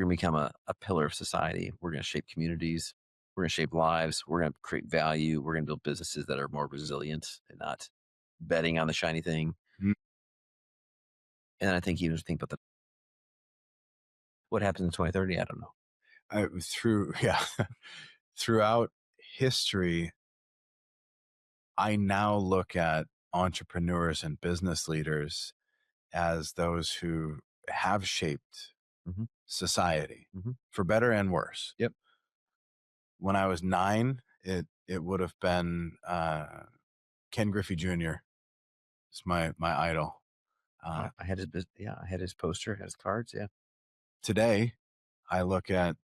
become a pillar of society. We're gonna shape communities. We're gonna shape lives. We're gonna create value. We're gonna build businesses that are more resilient and not betting on the shiny thing. Mm. And I think you just think about what happens in 2030. I don't know. Throughout history, I now look at entrepreneurs and business leaders as those who have shaped society for better and worse. Yep. When I was 9, it would have been Ken Griffey Jr. It's my idol. I had his poster, had his cards. Yeah. Today, I look at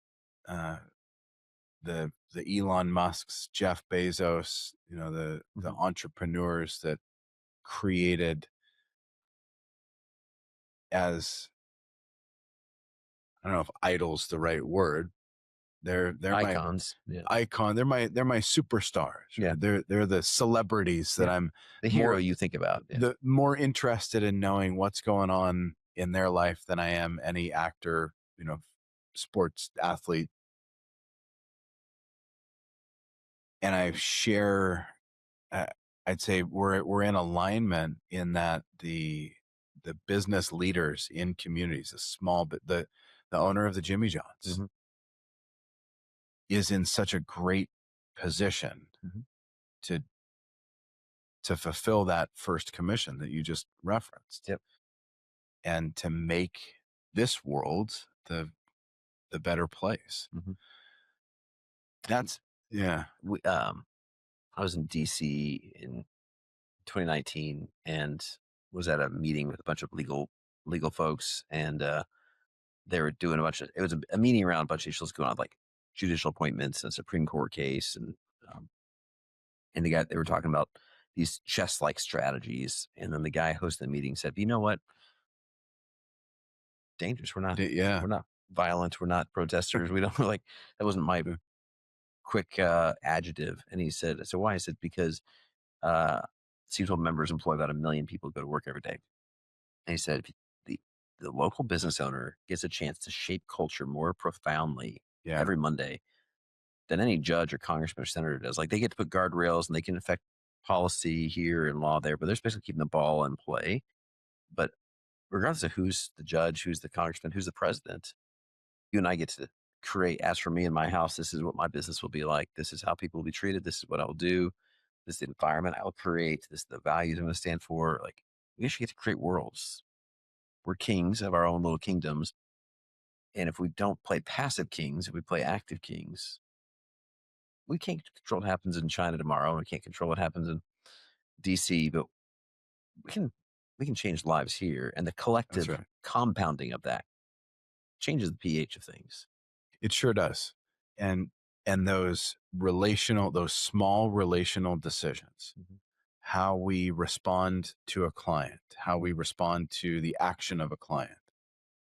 the Elon Musks, Jeff Bezos, the entrepreneurs that created, as I don't know if idol's the right word. They're icons. My icon. They're my superstars. Yeah. They're the celebrities that I'm the hero you think about. Yeah. The more interested in knowing what's going on in their life than I am any actor, sports athlete. And I share, I'd say we're in alignment in that the business leaders in communities, the owner of the Jimmy John's is in such a great position to fulfill that first commission that you just referenced. Yep. And to make this world the better place. That's I was in DC in 2019 and was at a meeting with a bunch of legal folks, and they were doing it was a meeting around a bunch of issues going on, like judicial appointments and a Supreme Court case, and they were talking about these chess-like strategies, and then the guy hosting the meeting said, you know what, dangerous, we're not violent, we're not protesters, we don't that wasn't my quick adjective. And he said, so why? I said, because Seattle members employ about 1 million people who go to work every day. And he said, the local business owner gets a chance to shape culture more profoundly every Monday than any judge or congressman or senator does. Like, they get to put guardrails and they can affect policy here and law there, but they're basically keeping the ball in play. But regardless of who's the judge, who's the congressman, who's the president, you and I get to create, as for me in my house, this is what my business will be like. This is how people will be treated. This is what I will do. This is the environment I will create. This is the values I'm going to stand for. Like, we actually get to create worlds. We're kings of our own little kingdoms. And if we don't play passive kings, if we play active kings, we can't control what happens in China tomorrow. We can't control what happens in DC, but we can change lives here. And the collective compounding of that changes the pH of things. It sure does. And those small relational decisions, how we respond to a client, how we respond to the action of a client,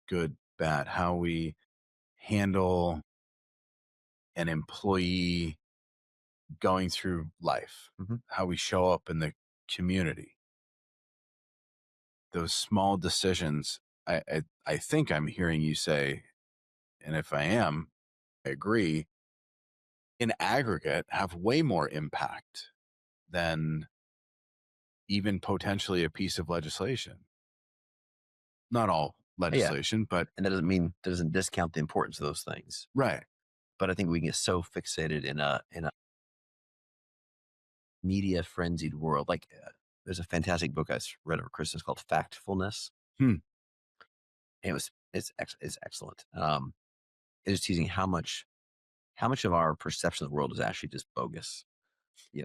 good, bad, how we handle an employee going through life, how we show up in the community. Those small decisions, I think I'm hearing you say, and if I am, I agree, in aggregate have way more impact than even potentially a piece of legislation. Not all legislation, but... And that doesn't discount the importance of those things. Right. But I think we get so fixated in a media frenzied world. Like there's a fantastic book I read over Christmas called Factfulness. Hmm. And it's excellent. It's teasing how much of our perception of the world is actually just bogus.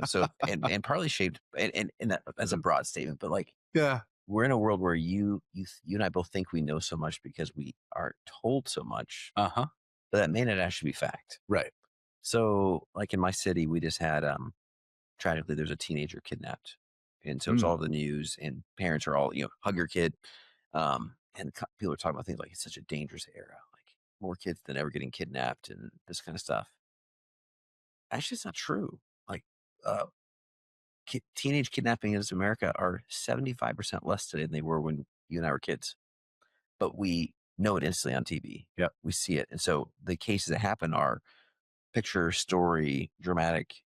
So and partly shaped and that, as a broad statement, but like Yeah. we're in a world where you and I both think we know so much because we are told so much, Uh-huh. but that may not actually be fact. Right. So like in my city, we just had tragically there's a teenager kidnapped, and so it's all the news, and parents are all hug your kid, and people are talking about things like it's such a dangerous era, like more kids than ever getting kidnapped and this kind of stuff. Actually, it's not true. Like uh, teenage kidnapping in America are 75% less today than they were when you and I were kids. But we know it instantly on TV. Yep. We see it. And so the cases that happen are picture, story, dramatic.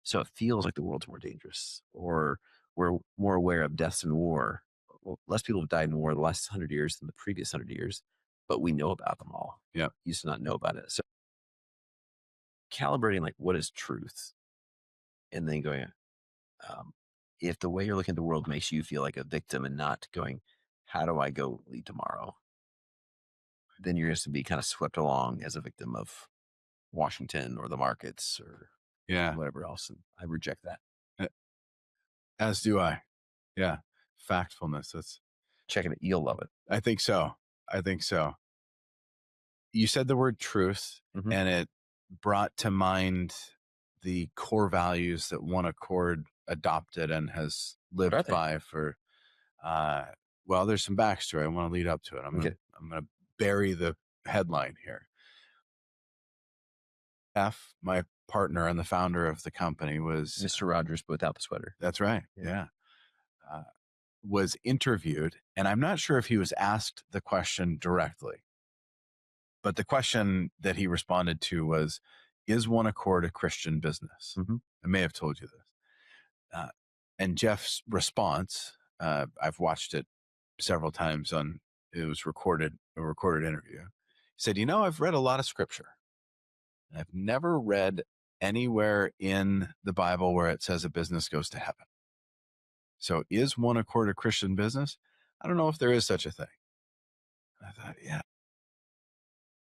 So it feels like the world's more dangerous, or we're more aware of deaths in war. Well, less people have died in war the last 100 years than the previous 100 years, but we know about them all. Yeah. Used to not know about it. So calibrating like what is truth, and then going, if the way you're looking at the world makes you feel like a victim and not going, how do I go lead tomorrow? Then you're just to be kind of swept along as a victim of Washington or the markets or whatever else. And I reject that. As do I. Yeah. Factfulness. That's checking it. You'll love it. I think so. You said the word truth, and it brought to mind the core values that One Accord adopted and has lived by for, well, there's some backstory. I want to lead up to it. I'm going to bury the headline here. My partner and the founder of the company was Mr. Rogers, but without the sweater. That's right. Yeah. Was interviewed, and I'm not sure if he was asked the question directly, but the question that he responded to was, is One Accord a Christian business? I may have told you this. And Jeff's response, I've watched it several times it was a recorded interview. He said, I've read a lot of scripture. I've never read anywhere in the Bible where it says a business goes to heaven. So is One Accord a Christian business? I don't know if there is such a thing. I thought, yeah.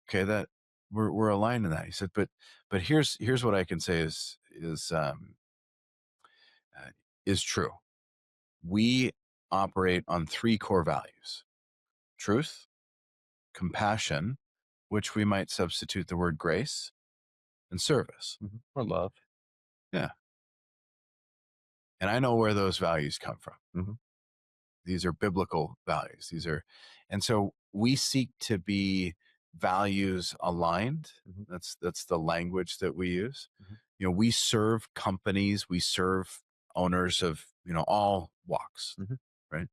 Okay, that we're aligned in that. He said, but here's what I can say is true. We operate on 3 core values: truth, compassion, which we might substitute the word grace, and service. Or love. Yeah. And I know where those values come from. These are biblical values. And so we seek to be values aligned. That's the language that we use. We serve companies, we serve owners of, all walks, right?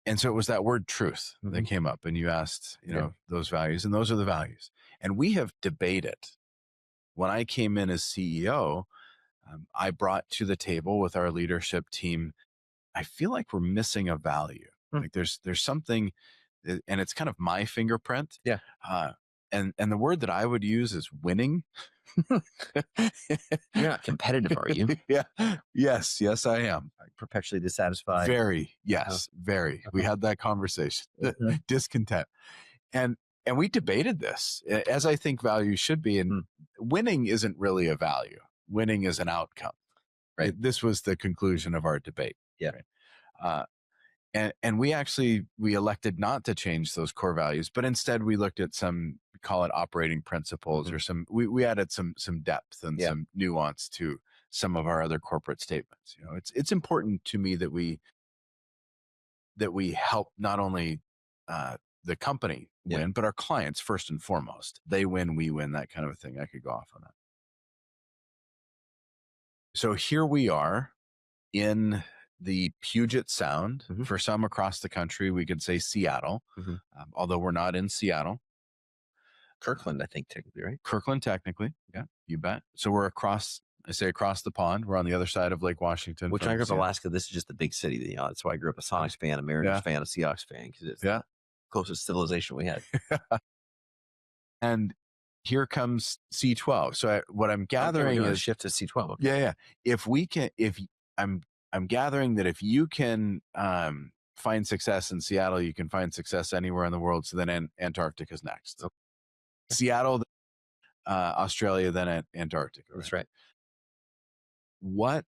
And so it was that word truth that came up, and you asked, those values, and those are the values. And we have debated. When I came in as CEO, I brought to the table with our leadership team, I feel like we're missing a value. Like there's something, and it's kind of my fingerprint. Yeah. And the word that I would use is winning. You're not competitive, are you? Yeah. Yes, I am. Perpetually dissatisfied. Very. Yes. Very. We had that conversation. Discontent. And we debated this, as I think values should be. And winning isn't really a value. Winning is an outcome. Right. This was the conclusion of our debate. Yeah. Right? And we elected not to change those core values, but instead we looked at some, call it operating principles, or we added some depth and some nuance to some of our other corporate statements. It's important to me that we help not only the company win, but our clients first and foremost. They win, we win, that kind of a thing. I could go off on that. So here we are in the Puget Sound. For some across the country, we could say Seattle, although we're not in Seattle. Kirkland, I think, technically, right? Kirkland, technically. Yeah, you bet. So we're across the pond. We're on the other side of Lake Washington. Which I grew up in Alaska. This is just the big city. That's why I grew up a Sonics fan, a Mariners fan, a Seahawks fan. Because it's closest civilization we had. And here comes C12. So what I'm gathering is shift to C12. Okay. Yeah. If we can, I'm gathering that if you can find success in Seattle, you can find success anywhere in the world. So then Antarctica is next. Okay. Seattle, Australia, then Antarctica. That's right. What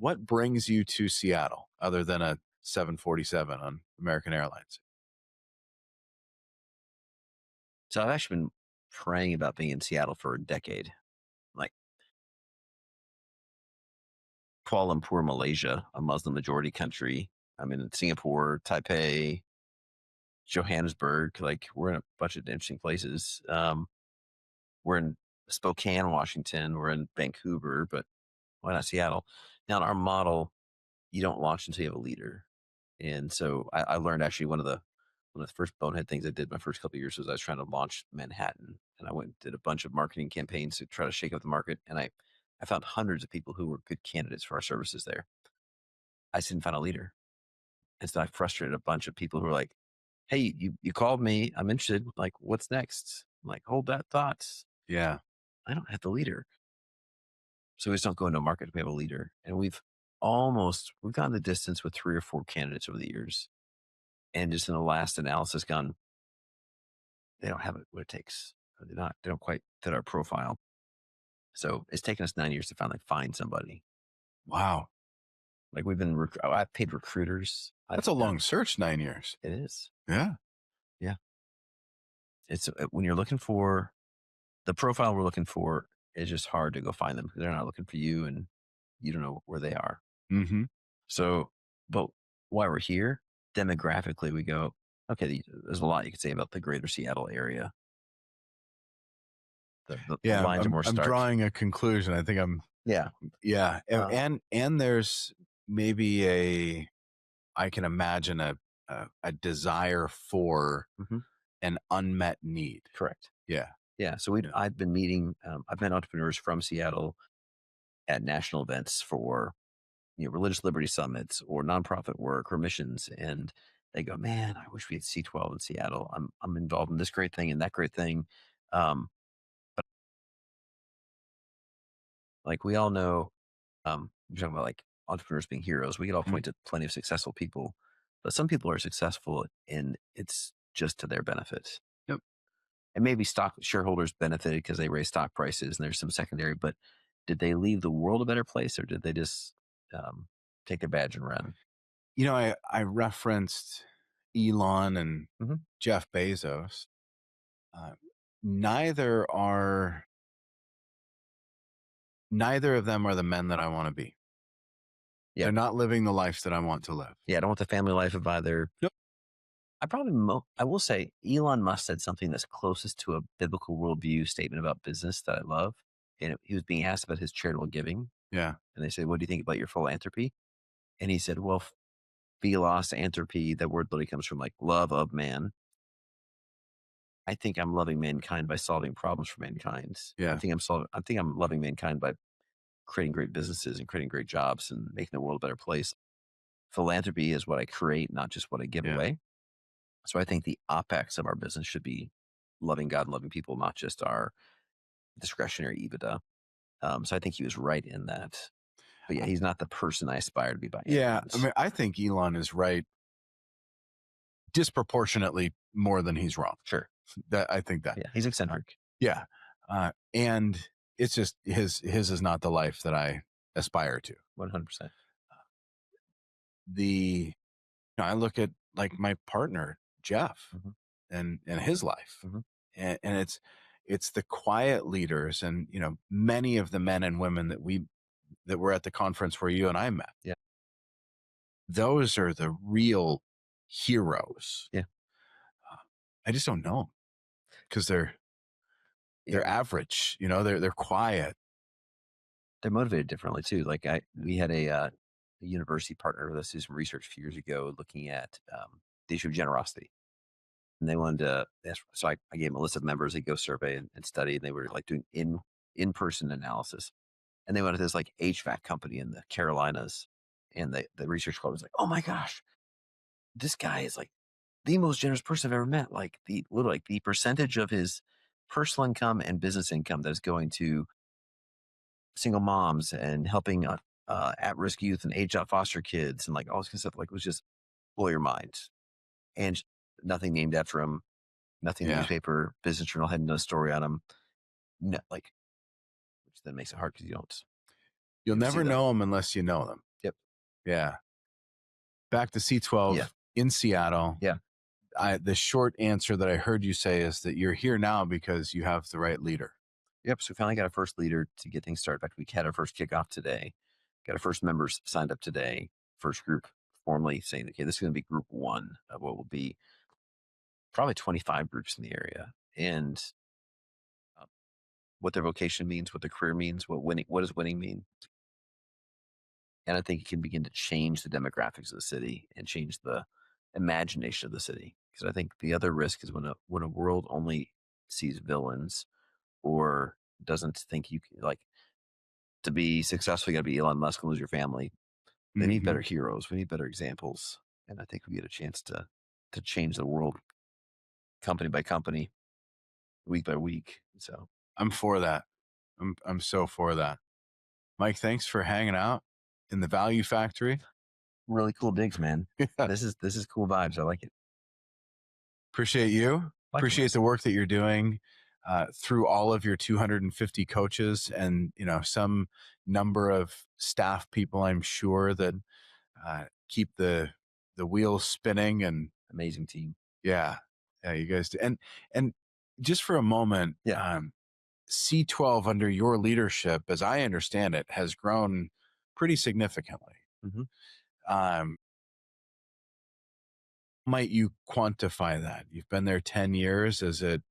brings you to Seattle other than a 747 on American Airlines? So I've actually been praying about being in Seattle for a decade. Like Kuala Lumpur, Malaysia, a Muslim majority country. I'm in Singapore, Taipei, Johannesburg. Like we're in a bunch of interesting places. We're in Spokane, Washington. We're in Vancouver, but why not Seattle? Now, in our model, you don't launch until you have a leader. And so I learned actually one of the first bonehead things I did my first couple of years was I was trying to launch Manhattan, and I went and did a bunch of marketing campaigns to try to shake up the market. And I found hundreds of people who were good candidates for our services there. I just didn't find a leader. And so I frustrated a bunch of people who were like, "Hey, you called me. I'm interested. Like, what's next?" I'm like, hold that thought. Yeah. I don't have the leader. So we just don't go into a market if we have a leader. And we've gone the distance with 3 or 4 candidates over the years. And just in the last analysis gone, they don't have what it takes. They don't quite fit our profile. So it's taken us 9 years to finally find somebody. Wow. Like I've paid recruiters. That's a long search, 9 years. It is. Yeah. Yeah. It's when you're looking for the profile we're looking for, it's just hard to go find them because they're not looking for you and you don't know where they are. Mm-hmm. So, but while we're here, demographically, we go, okay, there's a lot you could say about the greater Seattle area. The lines are more stark. I'm drawing a conclusion. I think I'm. Yeah. Yeah. And there's maybe I can imagine a desire for an unmet need. Correct. Yeah. Yeah. So I've been meeting, I've met entrepreneurs from Seattle at national events for, religious liberty summits or nonprofit work or missions. And they go, man, I wish we had C12 in Seattle. I'm involved in this great thing and that great thing. But like we all know, you're talking about like entrepreneurs being heroes. We could all point to plenty of successful people, but some people are successful and it's just to their benefit. Yep. And maybe stock shareholders benefited because they raised stock prices and there's some secondary, but did they leave the world a better place or did they just take their badge and run? I referenced Elon and Jeff Bezos. Neither of them are the men that I want to be. Yeah. They're not living the life that I want to live. Yeah, I don't want the family life of either. Nope. I will say Elon Musk said something that's closest to a biblical worldview statement about business that I love. And he was being asked about his charitable giving. Yeah. And they said, what do you think about your philanthropy? And he said, well, philos, anthropy, that word literally comes from like love of man. I think I'm loving mankind by solving problems for mankind. Yeah. I think I'm loving mankind by creating great businesses and creating great jobs and making the world a better place. Philanthropy is what I create, not just what I give away. So I think the apex of our business should be loving God and loving people, not just our discretionary EBITDA. So I think he was right in that. But yeah, he's not the person I aspire to be by. Yeah. I mean, I think Elon is right disproportionately more than he's wrong. Sure. I think that. Yeah, he's eccentric. Yeah. And it's just his is not the life that I aspire to. 100%. I look at like my partner, Jeff, and his life. And it's the quiet leaders and, many of the men and women that were at the conference where you and I met. Yeah. Those are the real heroes. Yeah. I just don't know because they're average, they're quiet. They're motivated differently too. Like we had a university partner with us do some research a few years ago looking at the issue of generosity. And they wanted to, so I gave them a list of members. They go survey and study, and they were like doing in-person analysis. And they went to this like HVAC company in the Carolinas. And the research club was like, oh my gosh, this guy is like the most generous person I've ever met. Like literally like the percentage of his personal income and business income that is going to single moms and helping at-risk youth and age out foster kids and like all this kind of stuff, like it was just blow your mind. And nothing named after him, nothing in the Yeah. newspaper, Business Journal had no story on him. No, like, which then makes it hard because You'll you see never them. know them unless you know them. Yep. Yeah. Back to C12 Yeah. in Seattle. Yeah. The short answer that I heard you say is that you're here now because you have the right leader. Yep. So we finally got our first leader to get things started. In fact, we had our first kickoff today. Got our first members signed up today. First group formally saying, okay, this is going to be group one of what will be probably 25 groups in the area. And what their vocation means, what their career means, what does winning mean? And I think it can begin to change the demographics of the city and change the imagination of the city. Because I think the other risk is when a world only sees villains or doesn't think you can, like, to be successful, you got to be Elon Musk and lose your family. They need better heroes. We need better examples. And I think we get a chance to change the world company by company, week by week. So I'm for that. I'm so for that. Mike, thanks for hanging out in the Value Factory. really cool digs, man. Yeah. This is cool vibes. I like it. Appreciate you. Likewise. Appreciate the work that you're doing through all of your 250 coaches and, you know, some number of staff people, I'm sure, that keep the wheels spinning. And Amazing team. yeah, you guys do. And just for a moment, C12 under your leadership, as I understand it, has grown pretty significantly. Might you quantify that? You've been there 10 years. Is it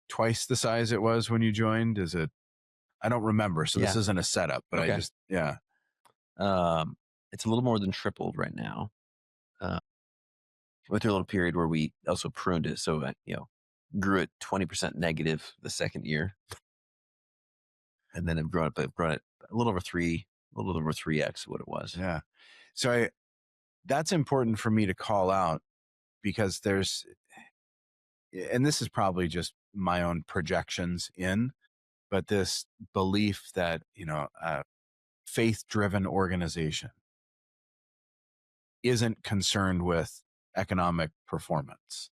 twice the size it was when you joined? Is it, I don't remember. So this isn't a setup, but Okay. I just, yeah. It's a little more than tripled right now. Went through a little period where we also pruned it. So, grew it 20% negative the second year. And then I've grown it a little over 3x what it was. Yeah. So that's important for me to call out because there's, and this is probably just my own projections but this belief that, a faith-driven organization isn't concerned with economic performance,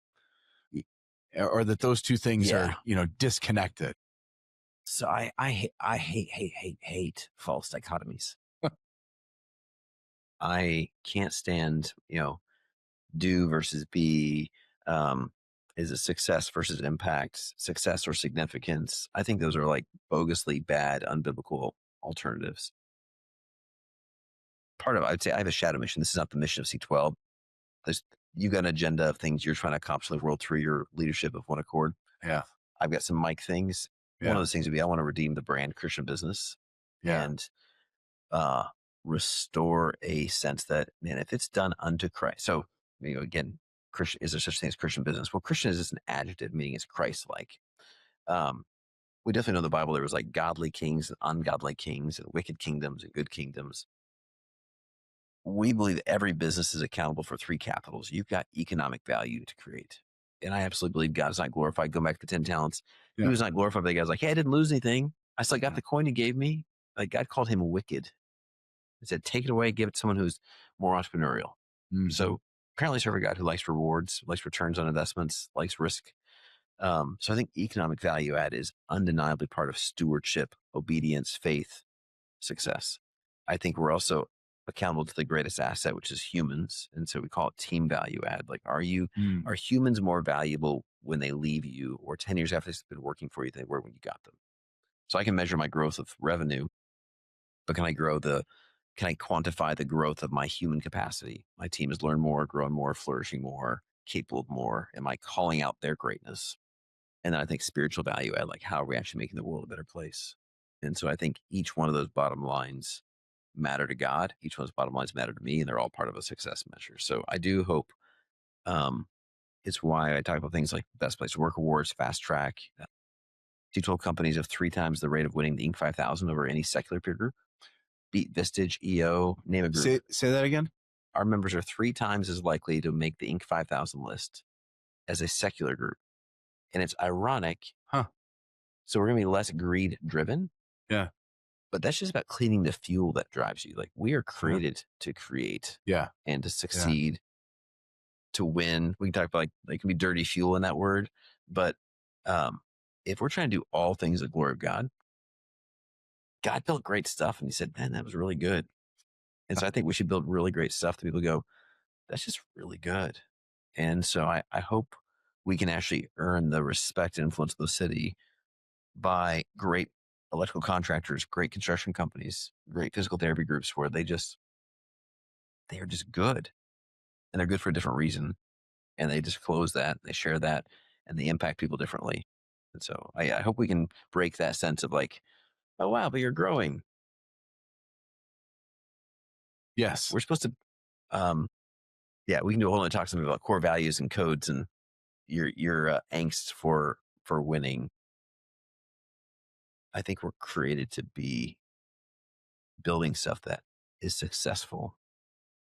or that those two things are, disconnected. So I hate false dichotomies. I can't stand, do versus be, is it success versus impact, success or significance. I think those are like bogusly bad, unbiblical alternatives. I'd say I have a shadow mission. This is not the mission of C12. You got an agenda of things you're trying to accomplish in the world through your leadership of One Accord. Yeah. I've got some Mike things. Yeah. One of those things would be I want to redeem the brand Christian business and restore a sense that, man, if it's done unto Christ. So, again, Christian, is there such thing as Christian business? Well, Christian is just an adjective, meaning it's Christ-like. We definitely know in the Bible there was like godly kings and ungodly kings and wicked kingdoms and good kingdoms. We believe that every business is accountable for three capitals. You've got economic value to create. And I absolutely believe God is not glorified. Go back to the 10 talents. Yeah. He was not glorified, but the guy's like, hey, I didn't lose anything. I still got the coin you gave me. Like, God called him wicked. He said, take it away, give it to someone who's more entrepreneurial. So apparently serve a God who likes rewards, likes returns on investments, likes risk. So I think economic value add is undeniably part of stewardship, obedience, faith, success. I think we're also accountable to the greatest asset, which is humans. And so we call it team value add. Like, are humans more valuable when they leave you or 10 years after they've been working for you than they were when you got them? So I can measure my growth of revenue, but can I quantify the growth of my human capacity? My team has learned more, grown more, flourishing more, capable of more. Am I calling out their greatness? And then I think spiritual value add, like how are we actually making the world a better place? And so I think each one of those bottom lines matter to God. Each one of those bottom lines matter to me, and they're all part of a success measure. So I do hope it's why I talk about things like best place to work awards, fast track. C12 companies have 3 times the rate of winning the Inc. 5000 over any secular peer group. Beat Vistage, EO, name a group. Say that again. our members are 3 times as likely to make the Inc. 5000 list as a secular group. And it's ironic. Huh. So we're going to be less greed driven. Yeah. But that's just about cleaning the fuel that drives you. Like, we are created to create and to succeed, to win. We can talk about like it can be dirty fuel in that word. But if we're trying to do all things the glory of God, God built great stuff. And he said, man, that was really good. And so I think we should build really great stuff that people go, that's just really good. And so I hope we can actually earn the respect and influence of the city by great electrical contractors, great construction companies, great physical therapy groups where they are just good, and they're good for a different reason. And they disclose that, they share that, and they impact people differently. And so I hope we can break that sense of like, oh, wow, but you're growing. Yes. We're supposed to, we can do a whole other talk something about core values and codes and your angst for winning. I think we're created to be building stuff that is successful.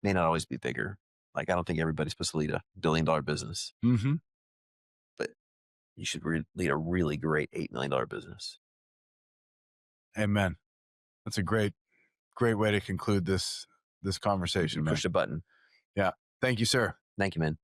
May not always be bigger. Like, I don't think everybody's supposed to lead a $1 billion business, but you should lead a really great $8 million business. Amen. That's a great way to conclude this conversation. Push a button. Yeah. Thank you, sir. Thank you, man.